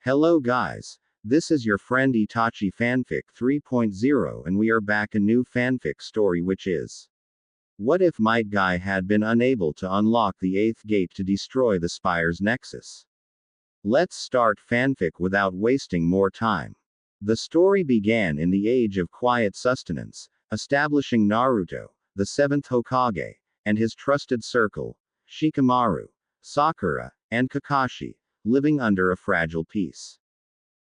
Hello guys, this is your friend ITACHI Fanfic 3.0 and we are back a new fanfic story which is what if Might Guy had been unable to unlock the 8th gate to destroy the spire's nexus? Let's start fanfic without wasting more time. The story began in the age of quiet sustenance, establishing Naruto, the 7th Hokage, and his trusted circle, Shikamaru, Sakura, and Kakashi, living under a fragile peace.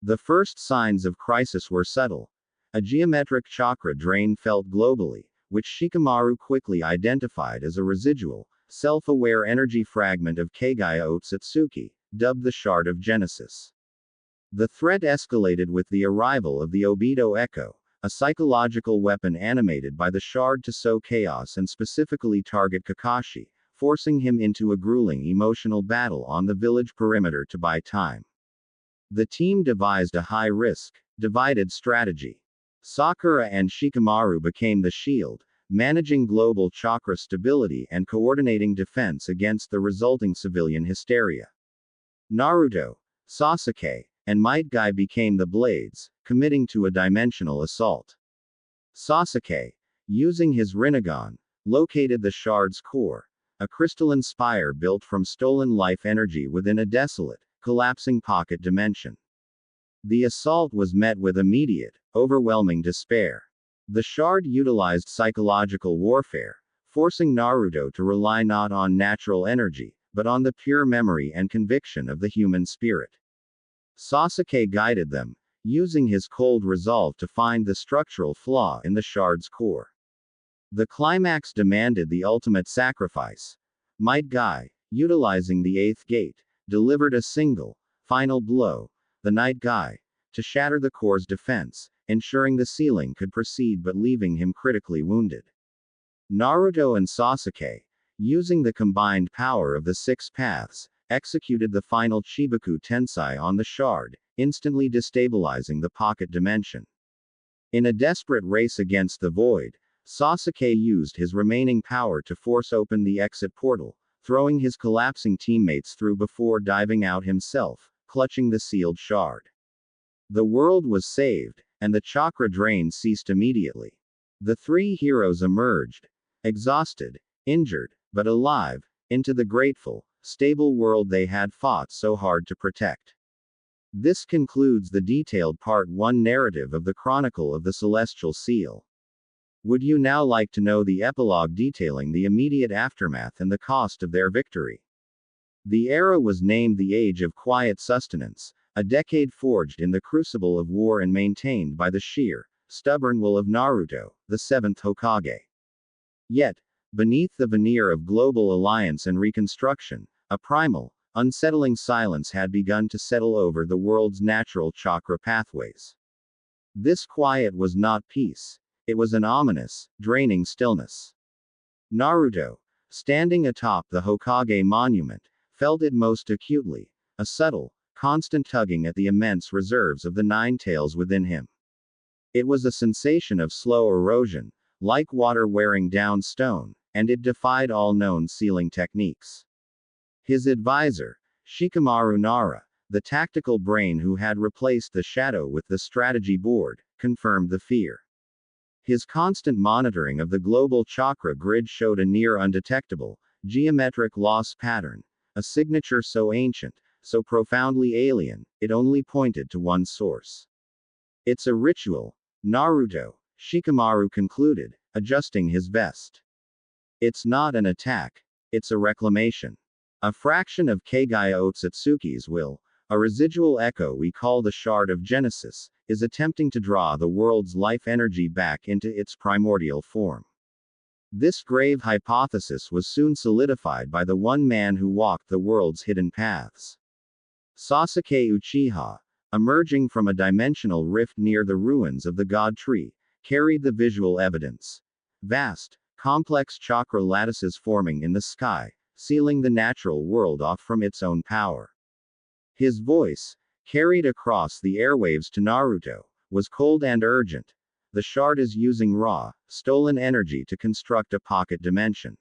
The first signs of crisis were subtle. A geometric chakra drain felt globally, which Shikamaru quickly identified as a residual, self-aware energy fragment of Kagaya Otsutsuki, dubbed the Shard of Genesis. The threat escalated with the arrival of the Obito Echo, a psychological weapon animated by the shard to sow chaos and specifically target Kakashi, forcing him into a grueling emotional battle on the village perimeter to buy time. The team devised a high-risk, divided strategy. Sakura and Shikamaru became the shield, managing global chakra stability and coordinating defense against the resulting civilian hysteria. Naruto, Sasuke, and Might Guy became the blades, committing to a dimensional assault. Sasuke, using his Rinnegan, located the shard's core, a crystalline spire built from stolen life energy within a desolate, collapsing pocket dimension. The assault was met with immediate, overwhelming despair. The shard utilized psychological warfare, forcing Naruto to rely not on natural energy, but on the pure memory and conviction of the human spirit. Sasuke guided them, using his cold resolve to find the structural flaw in the shard's core. The climax demanded the ultimate sacrifice. Might Guy, utilizing the 8th gate, delivered a single, final blow, the Night Guy, to shatter the core's defense, ensuring the ceiling could proceed but leaving him critically wounded. Naruto and Sasuke, using the combined power of the 6 paths, executed the final Chibaku Tensai on the shard, instantly destabilizing the pocket dimension. In a desperate race against the void, Sasuke used his remaining power to force open the exit portal, throwing his collapsing teammates through before diving out himself, clutching the sealed shard. The world was saved, and the chakra drain ceased immediately. The three heroes emerged, exhausted, injured, but alive, into the grateful, stable world they had fought so hard to protect. This concludes the detailed Part 1 narrative of the Chronicle of the Celestial Seal. Would you now like to know the epilogue detailing the immediate aftermath and the cost of their victory? The era was named the Age of Quiet Sustenance, a decade forged in the crucible of war and maintained by the sheer, stubborn will of Naruto, the 7th Hokage. Yet, beneath the veneer of global alliance and reconstruction, a primal, unsettling silence had begun to settle over the world's natural chakra pathways. This quiet was not peace. It was an ominous, draining stillness. Naruto, standing atop the Hokage monument, felt it most acutely, a subtle, constant tugging at the immense reserves of the 9 tails within him. It was a sensation of slow erosion, like water wearing down stone, and it defied all known sealing techniques. His advisor, Shikamaru Nara, the tactical brain who had replaced the shadow with the strategy board, confirmed the fear. His constant monitoring of the global chakra grid showed a near undetectable, geometric loss pattern, a signature so ancient, so profoundly alien, it only pointed to one source. It's a ritual, Naruto, Shikamaru concluded, adjusting his vest. It's not an attack, it's a reclamation. A fraction of Kagaya Otsutsuki's will, a residual echo we call the Shard of Genesis, is attempting to draw the world's life energy back into its primordial form. This grave hypothesis was soon solidified by the one man who walked the world's hidden paths. Sasuke Uchiha, emerging from a dimensional rift near the ruins of the God Tree, carried the visual evidence. Vast, complex chakra lattices forming in the sky, sealing the natural world off from its own power. His voice, carried across the airwaves to Naruto, was cold and urgent. The shard is using raw, stolen energy to construct a pocket dimension.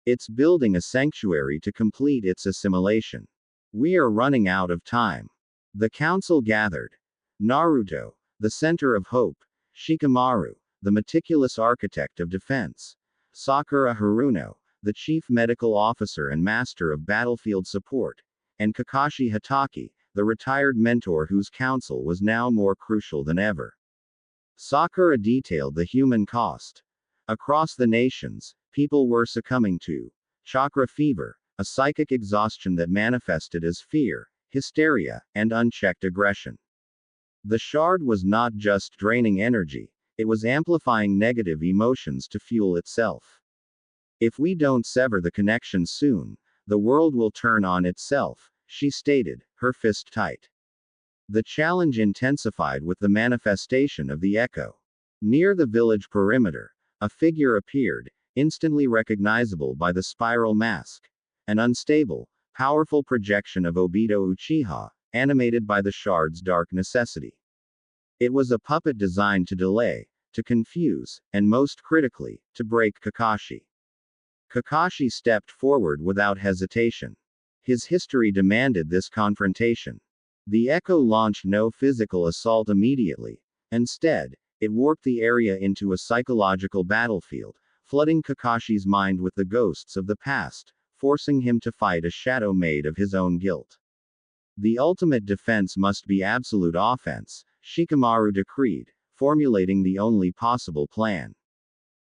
It's building a sanctuary to complete its assimilation. We are running out of time. The council gathered. Naruto, the center of hope. Shikamaru, the meticulous architect of defense. Sakura Haruno, the chief medical officer and master of battlefield support. And Kakashi Hatake, the retired mentor whose counsel was now more crucial than ever. Sakura detailed the human cost. Across the nations, people were succumbing to chakra fever, a psychic exhaustion that manifested as fear, hysteria, and unchecked aggression. The shard was not just draining energy, it was amplifying negative emotions to fuel itself. If we don't sever the connection soon, the world will turn on itself, she stated, her fist tight. The challenge intensified with the manifestation of the echo. Near the village perimeter, a figure appeared, instantly recognizable by the spiral mask. An unstable, powerful projection of Obito Uchiha, animated by the shard's dark necessity. It was a puppet designed to delay, to confuse, and most critically, to break Kakashi. Kakashi stepped forward without hesitation. His history demanded this confrontation. The echo launched no physical assault immediately. Instead, it warped the area into a psychological battlefield, flooding Kakashi's mind with the ghosts of the past, forcing him to fight a shadow made of his own guilt. The ultimate defense must be absolute offense, Shikamaru decreed, formulating the only possible plan.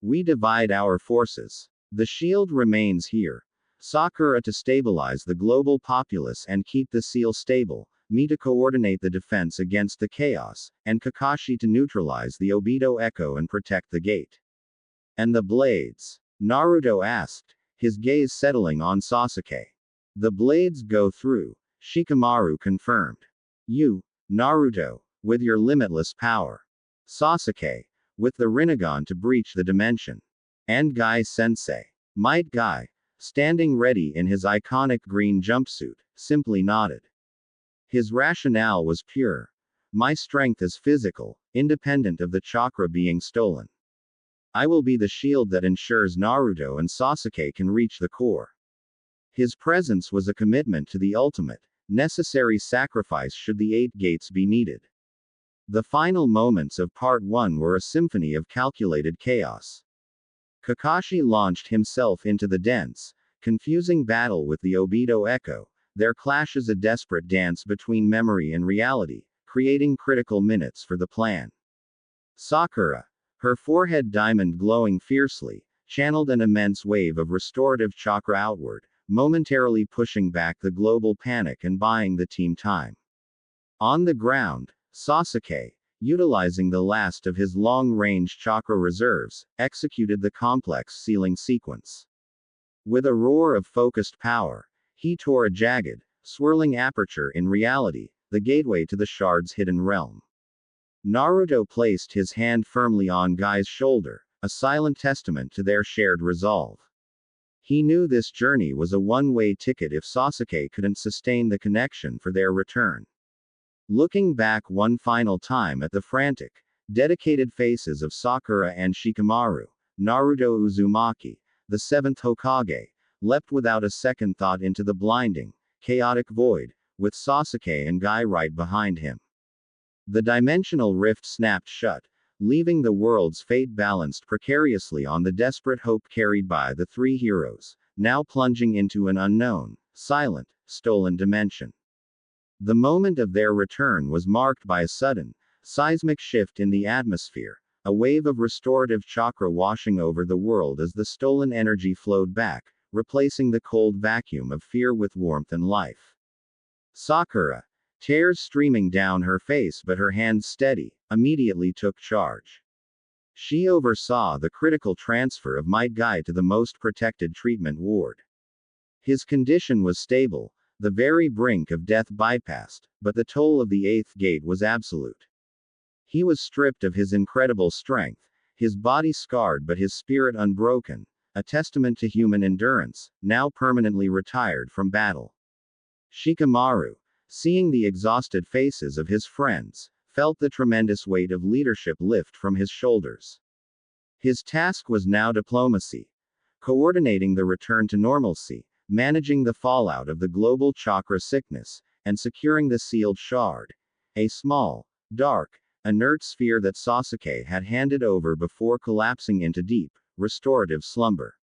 We divide our forces. The shield remains here. Sakura to stabilize the global populace and keep the seal stable, me to coordinate the defense against the chaos, and Kakashi to neutralize the Obito echo and protect the gate. And the blades? Naruto asked, his gaze settling on Sasuke. The blades go through, Shikamaru confirmed. You, Naruto, with your limitless power. Sasuke, with the Rinnegan to breach the dimension. And Guy-sensei. Might Guy, standing ready in his iconic green jumpsuit, simply nodded. His rationale was pure. My strength is physical, independent of the chakra being stolen. I will be the shield that ensures Naruto and Sasuke can reach the core. His presence was a commitment to the ultimate, necessary sacrifice should the 8 gates be needed. The final moments of Part 1 were a symphony of calculated chaos. Kakashi launched himself into the dense, confusing battle with the Obito echo. Their clash is a desperate dance between memory and reality, creating critical minutes for the plan. Sakura, her forehead diamond glowing fiercely, channeled an immense wave of restorative chakra outward, momentarily pushing back the global panic and buying the team time. On the ground, Sasuke, utilizing the last of his long-range chakra reserves, executed the complex sealing sequence. With a roar of focused power, he tore a jagged, swirling aperture in reality, the gateway to the shard's hidden realm. Naruto placed his hand firmly on Guy's shoulder, a silent testament to their shared resolve. He knew this journey was a one-way ticket if Sasuke couldn't sustain the connection for their return. Looking back one final time at the frantic, dedicated faces of Sakura and Shikamaru, Naruto Uzumaki, the 7th Hokage, leapt without a second thought into the blinding, chaotic void, with Sasuke and Guy right behind him. The dimensional rift snapped shut, leaving the world's fate balanced precariously on the desperate hope carried by the 3 heroes, now plunging into an unknown, silent, stolen dimension. The moment of their return was marked by a sudden, seismic shift in the atmosphere, a wave of restorative chakra washing over the world as the stolen energy flowed back, replacing the cold vacuum of fear with warmth and life. Sakura, tears streaming down her face but her hands steady, immediately took charge. She oversaw the critical transfer of Might Guy to the most protected treatment ward. His condition was stable, the very brink of death bypassed, but the toll of the 8th gate was absolute. He was stripped of his incredible strength, his body scarred but his spirit unbroken, a testament to human endurance, now permanently retired from battle. Shikamaru, seeing the exhausted faces of his friends, felt the tremendous weight of leadership lift from his shoulders. His task was now diplomacy, coordinating the return to normalcy, managing the fallout of the global chakra sickness, and securing the sealed shard. A small, dark, inert sphere that Sasuke had handed over before collapsing into deep, restorative slumber.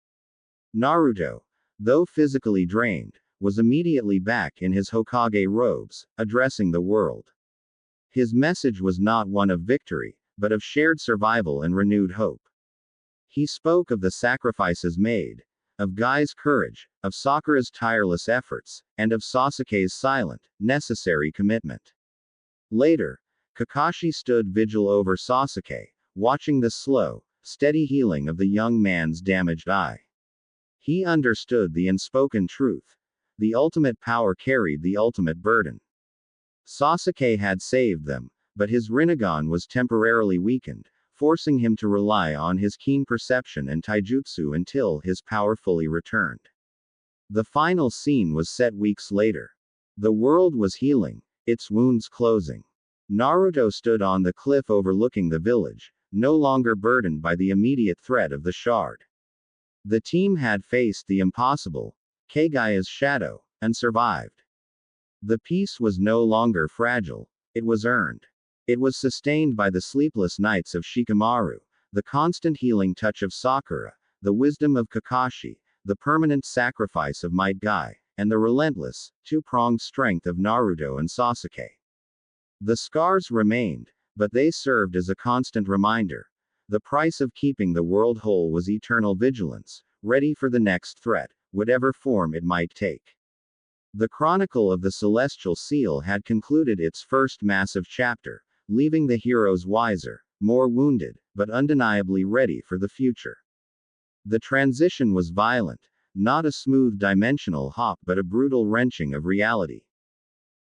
Naruto, though physically drained, was immediately back in his Hokage robes, addressing the world. His message was not one of victory, but of shared survival and renewed hope. He spoke of the sacrifices made, of Gai's courage, of Sakura's tireless efforts, and of Sasuke's silent, necessary commitment. Later, Kakashi stood vigil over Sasuke, watching the slow, steady healing of the young man's damaged eye. He understood the unspoken truth. The ultimate power carried the ultimate burden. Sasuke had saved them, but his Rinnegan was temporarily weakened, forcing him to rely on his keen perception and taijutsu until his power fully returned. The final scene was set weeks later. The world was healing, its wounds closing. Naruto stood on the cliff overlooking the village, no longer burdened by the immediate threat of the shard. The team had faced the impossible, Kagaya's shadow, and survived. The peace was no longer fragile, it was earned. It was sustained by the sleepless nights of Shikamaru, the constant healing touch of Sakura, the wisdom of Kakashi, the permanent sacrifice of Might Guy, and the relentless, two-pronged strength of Naruto and Sasuke. The scars remained, but they served as a constant reminder. The price of keeping the world whole was eternal vigilance, ready for the next threat, whatever form it might take. The Chronicle of the Celestial Seal had concluded its first massive chapter, leaving the heroes wiser, more wounded, but undeniably ready for the future. The transition was violent, not a smooth dimensional hop but a brutal wrenching of reality.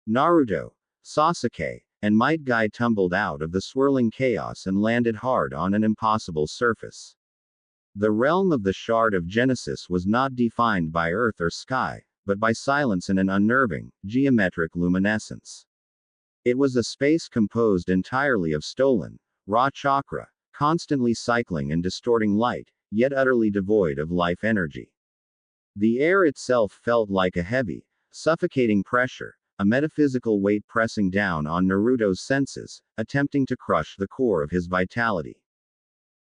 Naruto, Sasuke, and Might Guy tumbled out of the swirling chaos and landed hard on an impossible surface. The realm of the Shard of Genesis was not defined by earth or sky, but by silence and an unnerving, geometric luminescence. It was a space composed entirely of stolen, raw chakra, constantly cycling and distorting light, yet utterly devoid of life energy. The air itself felt like a heavy, suffocating pressure, a metaphysical weight pressing down on Naruto's senses, attempting to crush the core of his vitality.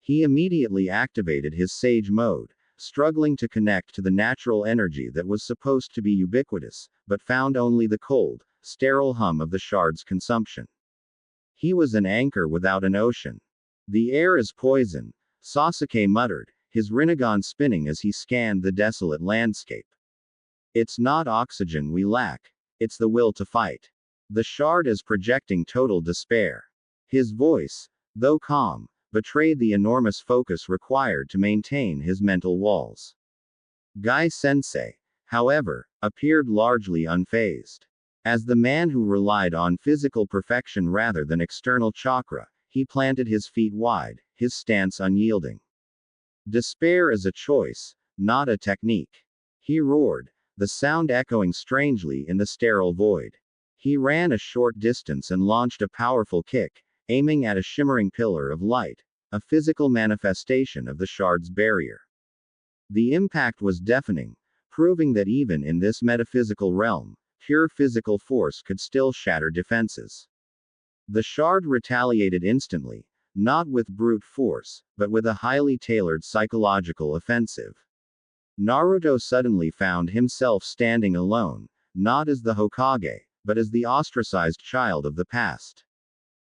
He immediately activated his Sage mode, struggling to connect to the natural energy that was supposed to be ubiquitous, but found only the cold, sterile hum of the shard's consumption. He was an anchor without an ocean. The air is poison, Sasuke muttered, his Rinnegan spinning as he scanned the desolate landscape. It's not oxygen we lack, it's the will to fight. The shard is projecting total despair. His voice, though calm, betrayed the enormous focus required to maintain his mental walls. Guy-sensei, however, appeared largely unfazed. As the man who relied on physical perfection rather than external chakra, he planted his feet wide, his stance unyielding. Despair is a choice, not a technique. He roared, the sound echoing strangely in the sterile void. He ran a short distance and launched a powerful kick, aiming at a shimmering pillar of light, a physical manifestation of the shard's barrier. The impact was deafening, proving that even in this metaphysical realm, pure physical force could still shatter defenses. The shard retaliated instantly, not with brute force, but with a highly tailored psychological offensive. Naruto suddenly found himself standing alone, not as the Hokage, but as the ostracized child of the past.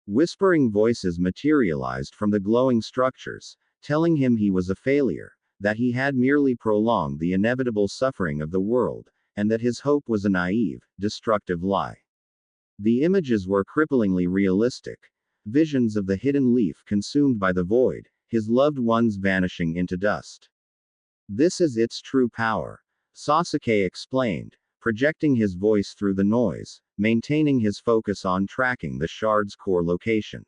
Whispering voices materialized from the glowing structures, telling him he was a failure, that he had merely prolonged the inevitable suffering of the world, and that his hope was a naive, destructive lie. The images were cripplingly realistic. Visions of the hidden leaf consumed by the void, his loved ones vanishing into dust. This is its true power, Sasuke explained, projecting his voice through the noise, maintaining his focus on tracking the shard's core location.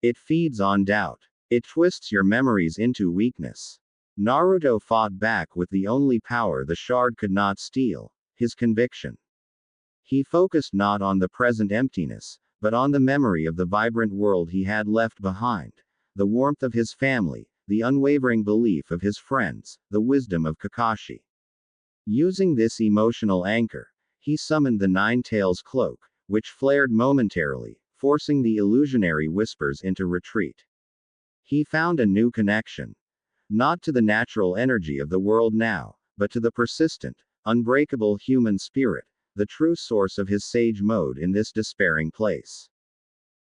It feeds on doubt. It twists your memories into weakness. Naruto fought back with the only power the shard could not steal, his conviction. He focused not on the present emptiness, but on the memory of the vibrant world he had left behind, the warmth of his family, the unwavering belief of his friends, the wisdom of Kakashi. Using this emotional anchor, he summoned the Nine-Tails cloak, which flared momentarily, forcing the illusionary whispers into retreat. He found a new connection. Not to the natural energy of the world now, but to the persistent, unbreakable human spirit, the true source of his sage mode in this despairing place.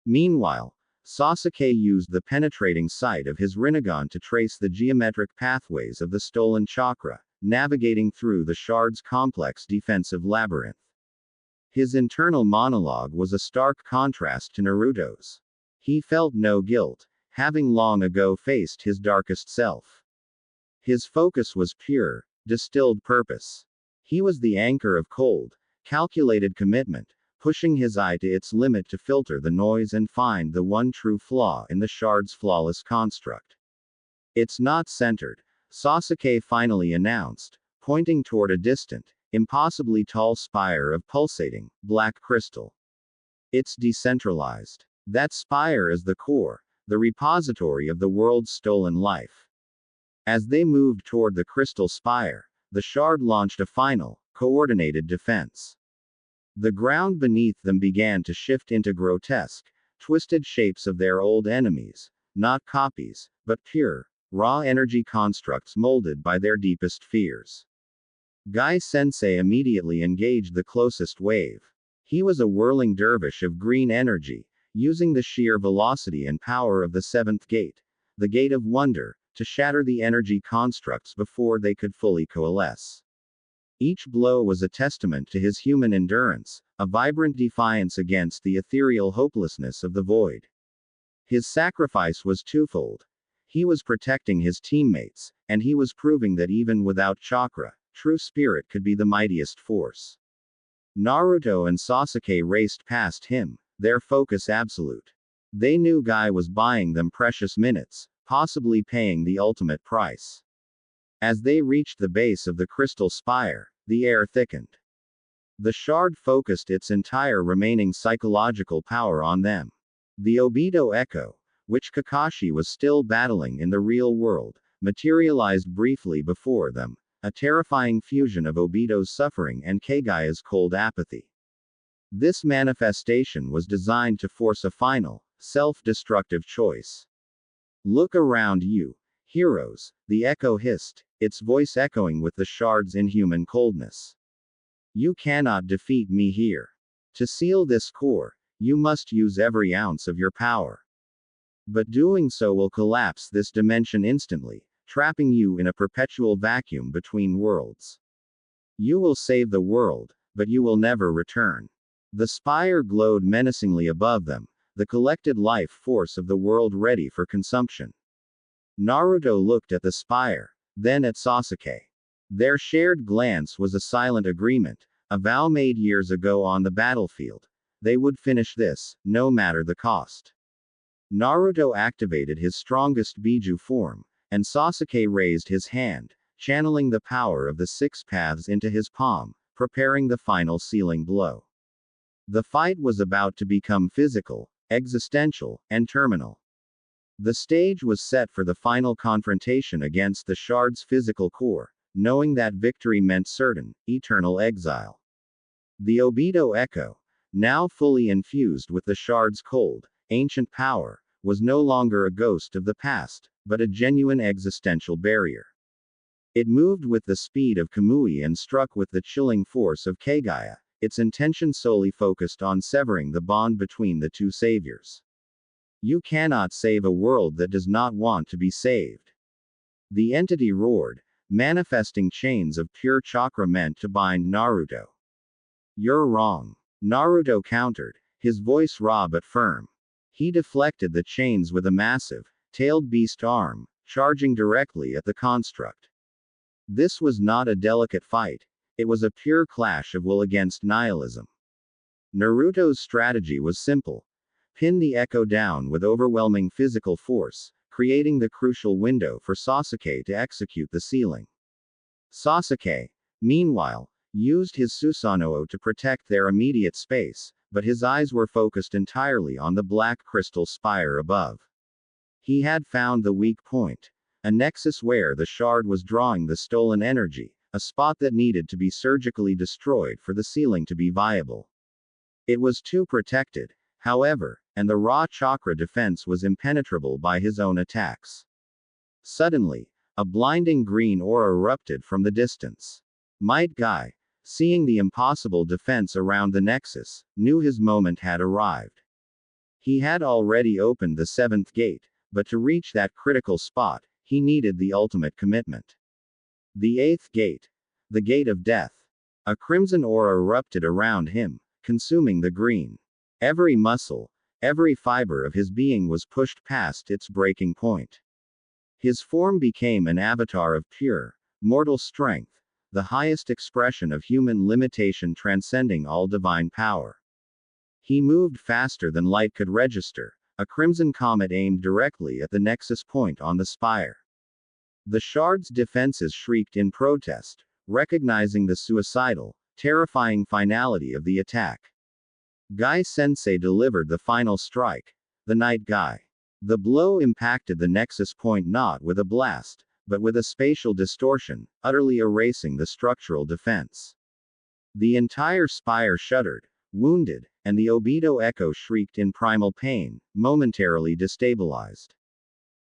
Meanwhile, Sasuke used the penetrating sight of his Rinnegan to trace the geometric pathways of the stolen chakra, navigating through the shard's complex defensive labyrinth. His internal monologue was a stark contrast to Naruto's. He felt no guilt, having long ago faced his darkest self. His focus was pure, distilled purpose. He was the anchor of cold, calculated commitment, pushing his eye to its limit to filter the noise and find the one true flaw in the shard's flawless construct. It's not centered, Sasuke finally announced, pointing toward a distant, impossibly tall spire of pulsating, black crystal. It's decentralized. That spire is the core, the repository of the world's stolen life. As they moved toward the crystal spire, the shard launched a final, coordinated defense. The ground beneath them began to shift into grotesque, twisted shapes of their old enemies, not copies, but pure, raw energy constructs molded by their deepest fears. Guy-sensei immediately engaged the closest wave. He was a whirling dervish of green energy, using the sheer velocity and power of the seventh gate, the gate of wonder, to shatter the energy constructs before they could fully coalesce. Each blow was a testament to his human endurance, a vibrant defiance against the ethereal hopelessness of the void. His sacrifice was twofold. He was protecting his teammates, and he was proving that even without chakra, true spirit could be the mightiest force. Naruto and Sasuke raced past him, their focus absolute. They knew Guy was buying them precious minutes, possibly paying the ultimate price. As they reached the base of the crystal spire, the air thickened. The shard focused its entire remaining psychological power on them. The Obito Echo, which Kakashi was still battling in the real world, materialized briefly before them, a terrifying fusion of Obito's suffering and Kagaya's cold apathy. This manifestation was designed to force a final, self-destructive choice. Look around you, heroes, the echo hissed, its voice echoing with the shard's inhuman coldness. You cannot defeat me here. To seal this core, you must use every ounce of your power. But doing so will collapse this dimension instantly, trapping you in a perpetual vacuum between worlds. You will save the world, but you will never return. The spire glowed menacingly above them, the collected life force of the world ready for consumption. Naruto looked at the spire, then at Sasuke. Their shared glance was a silent agreement, a vow made years ago on the battlefield. They would finish this, no matter the cost. Naruto activated his strongest Biju form, and Sasuke raised his hand, channeling the power of the six paths into his palm, preparing the final sealing blow. The fight was about to become physical, existential, and terminal. The stage was set for the final confrontation against the shard's physical core, knowing that victory meant certain, eternal exile. The Obito Echo, now fully infused with the shard's cold, ancient power, was no longer a ghost of the past, but a genuine existential barrier. It moved with the speed of Kamui and struck with the chilling force of Kagaya, its intention solely focused on severing the bond between the two saviors. You cannot save a world that does not want to be saved. The entity roared, manifesting chains of pure chakra meant to bind Naruto. You're wrong. Naruto countered, his voice raw but firm. He deflected the chains with a massive, tailed beast arm, charging directly at the construct. This was not a delicate fight. It was a pure clash of will against nihilism. Naruto's strategy was simple. Pin the echo down with overwhelming physical force, creating the crucial window for Sasuke to execute the sealing. Sasuke, meanwhile, used his Susanoo to protect their immediate space, but his eyes were focused entirely on the black crystal spire above. He had found the weak point. A nexus where the shard was drawing the stolen energy, a spot that needed to be surgically destroyed for the ceiling to be viable. It was too protected, however, and the raw chakra defense was impenetrable by his own attacks. Suddenly, a blinding green aura erupted from the distance. Might Guy, seeing the impossible defense around the nexus, knew his moment had arrived. He had already opened the seventh gate, but to reach that critical spot, he needed the ultimate commitment. The eighth gate. The gate of death. A crimson aura erupted around him, consuming the green. Every muscle, every fiber of his being was pushed past its breaking point. His form became an avatar of pure, mortal strength, the highest expression of human limitation transcending all divine power. He moved faster than light could register, a crimson comet aimed directly at the nexus point on the spire. The shard's defenses shrieked in protest, recognizing the suicidal, terrifying finality of the attack. Guy-sensei delivered the final strike, the Night Guy. The blow impacted the nexus point not with a blast, but with a spatial distortion, utterly erasing the structural defense. The entire spire shuddered, wounded, and the Obito Echo shrieked in primal pain, momentarily destabilized.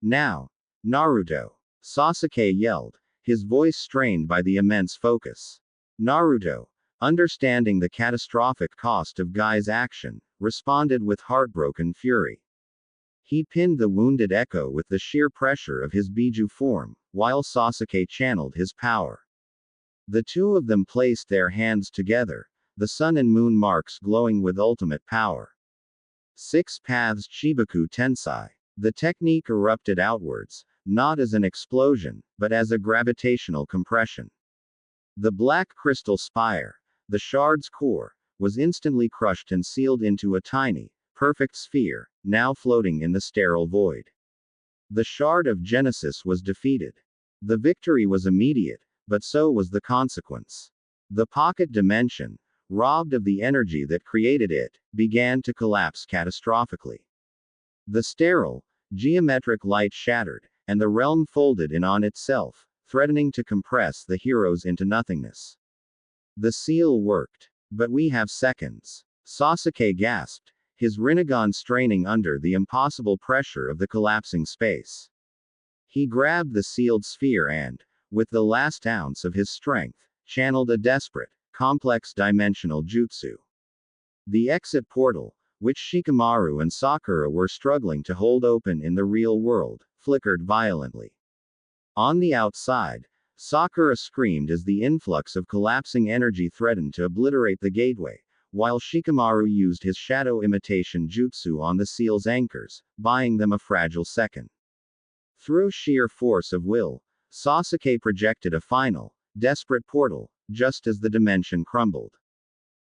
Now, Naruto! Sasuke yelled, his voice strained by the immense focus. Naruto, understanding the catastrophic cost of Guy's action, responded with heartbroken fury. He pinned the wounded Echo with the sheer pressure of his Biju form, while Sasuke channeled his power. The two of them placed their hands together, the sun and moon marks glowing with ultimate power. 6 Paths Chibaku Tensai. The technique erupted outwards, not as an explosion, but as a gravitational compression. The black crystal spire, the shard's core, was instantly crushed and sealed into a tiny, perfect sphere, now floating in the sterile void. The shard of Genesis was defeated. The victory was immediate, but so was the consequence. The pocket dimension, robbed of the energy that created it, began to collapse catastrophically. The sterile, geometric light shattered, and the realm folded in on itself, threatening to compress the heroes into nothingness. The seal worked. But we have seconds. Sasuke gasped, his Rinnegan straining under the impossible pressure of the collapsing space. He grabbed the sealed sphere and, with the last ounce of his strength, channeled a desperate, complex dimensional jutsu. The exit portal, which Shikamaru and Sakura were struggling to hold open in the real world, flickered violently. On the outside, Sakura screamed as the influx of collapsing energy threatened to obliterate the gateway, while Shikamaru used his shadow imitation jutsu on the seal's anchors, buying them a fragile second. Through sheer force of will, Sasuke projected a final, desperate portal, just as the dimension crumbled.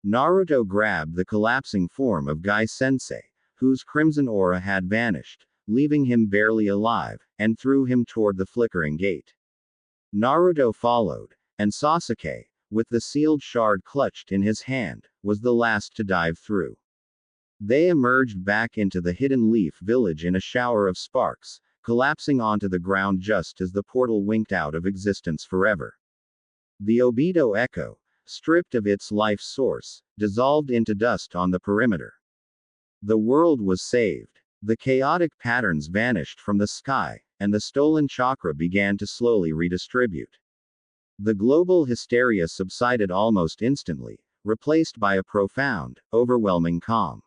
Naruto grabbed the collapsing form of Guy-sensei, whose crimson aura had vanished, leaving him barely alive, and threw him toward the flickering gate. Naruto followed, and Sasuke, with the sealed shard clutched in his hand, was the last to dive through. They emerged back into the Hidden Leaf village in a shower of sparks, collapsing onto the ground just as the portal winked out of existence forever. The Obito Echo, stripped of its life source, dissolved into dust on the perimeter. The world was saved. The chaotic patterns vanished from the sky, and the stolen chakra began to slowly redistribute. The global hysteria subsided almost instantly, replaced by a profound, overwhelming calm.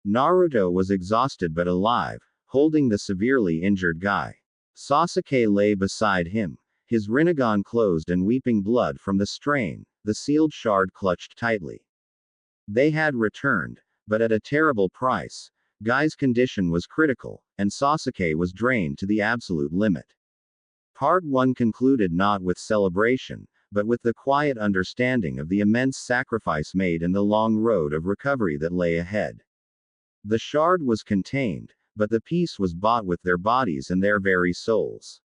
Naruto was exhausted but alive, holding the severely injured Guy. Sasuke lay beside him, his Rinnegan closed and weeping blood from the strain, the sealed shard clutched tightly. They had returned, but at a terrible price. Guy's condition was critical, and Sasuke was drained to the absolute limit. Part 1 concluded not with celebration, but with the quiet understanding of the immense sacrifice made in the long road of recovery that lay ahead. The shard was contained, but the peace was bought with their bodies and their very souls.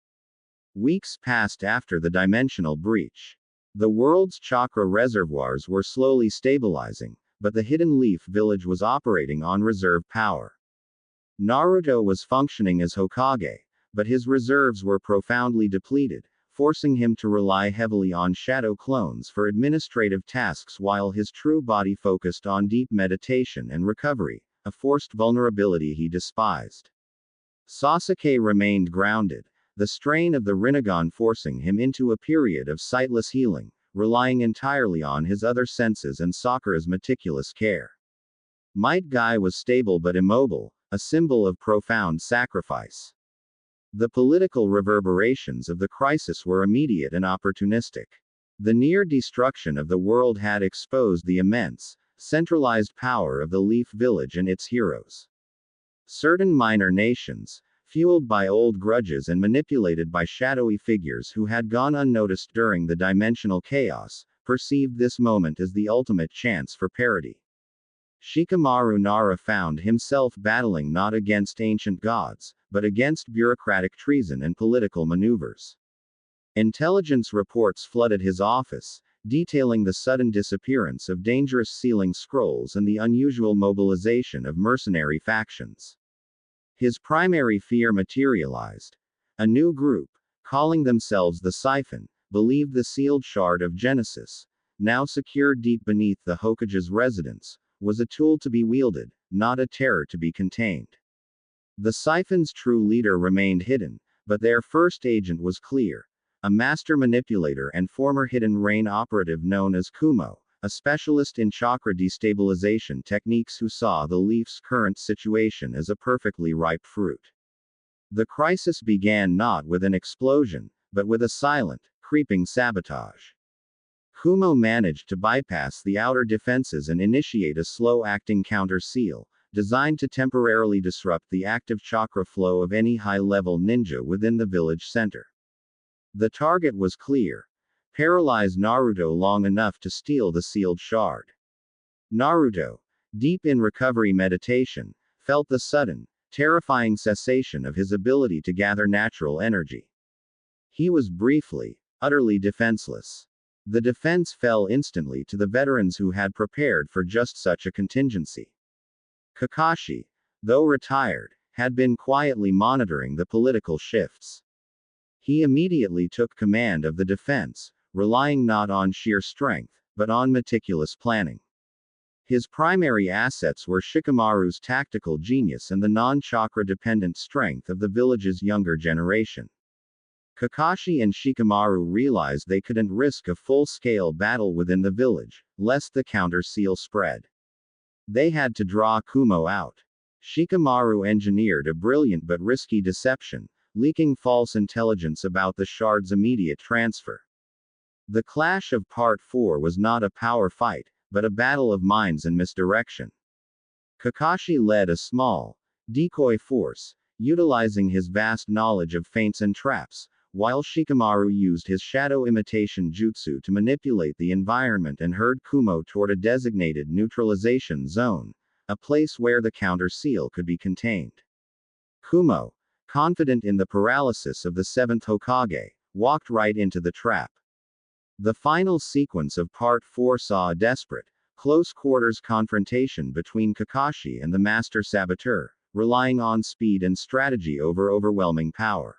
Weeks passed after the dimensional breach. The world's chakra reservoirs were slowly stabilizing, but the Hidden Leaf village was operating on reserve power. Naruto was functioning as Hokage, but his reserves were profoundly depleted, forcing him to rely heavily on shadow clones for administrative tasks while his true body focused on deep meditation and recovery, a forced vulnerability he despised. Sasuke remained grounded, the strain of the Rinnegan forcing him into a period of sightless healing, relying entirely on his other senses and Sakura's meticulous care. Might Guy was stable but immobile, a symbol of profound sacrifice. The political reverberations of the crisis were immediate and opportunistic. The near destruction of the world had exposed the immense, centralized power of the Leaf Village and its heroes. Certain minor nations, fueled by old grudges and manipulated by shadowy figures who had gone unnoticed during the dimensional chaos, perceived this moment as the ultimate chance for parody. Shikamaru Nara found himself battling not against ancient gods, but against bureaucratic treason and political maneuvers. Intelligence reports flooded his office, detailing the sudden disappearance of dangerous sealing scrolls and the unusual mobilization of mercenary factions. His primary fear materialized. A new group, calling themselves the Siphon, believed the sealed shard of Genesis, now secured deep beneath the Hokage's residence, was a tool to be wielded, not a terror to be contained. The Siphon's true leader remained hidden, but their first agent was clear. A master manipulator and former Hidden Rain operative known as Kumo, a specialist in chakra destabilization techniques who saw the Leaf's current situation as a perfectly ripe fruit. The crisis began not with an explosion, but with a silent, creeping sabotage. Kumo managed to bypass the outer defenses and initiate a slow-acting counter-seal, designed to temporarily disrupt the active chakra flow of any high-level ninja within the village center. The target was clear. Paralyze Naruto long enough to steal the sealed shard. Naruto, deep in recovery meditation, felt the sudden, terrifying cessation of his ability to gather natural energy. He was briefly, utterly defenseless. The defense fell instantly to the veterans who had prepared for just such a contingency. Kakashi, though retired, had been quietly monitoring the political shifts. He immediately took command of the defense, relying not on sheer strength, but on meticulous planning. His primary assets were Shikamaru's tactical genius and the non-chakra-dependent strength of the village's younger generation. Kakashi and Shikamaru realized they couldn't risk a full-scale battle within the village, lest the counter-seal spread. They had to draw Kumo out. Shikamaru engineered a brilliant but risky deception, leaking false intelligence about the shard's immediate transfer. The clash of Part 4 was not a power fight, but a battle of minds and misdirection. Kakashi led a small, decoy force, utilizing his vast knowledge of feints and traps, while Shikamaru used his shadow imitation jutsu to manipulate the environment and herd Kumo toward a designated neutralization zone, a place where the counter-seal could be contained. Kumo, confident in the paralysis of the seventh Hokage, walked right into the trap. The final sequence of Part 4 saw a desperate, close-quarters confrontation between Kakashi and the Master Saboteur, relying on speed and strategy over overwhelming power.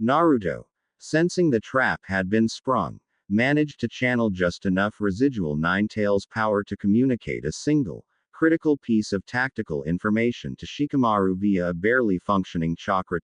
Naruto, sensing the trap had been sprung, managed to channel just enough residual Nine-Tails power to communicate a single, critical piece of tactical information to Shikamaru via a barely functioning chakra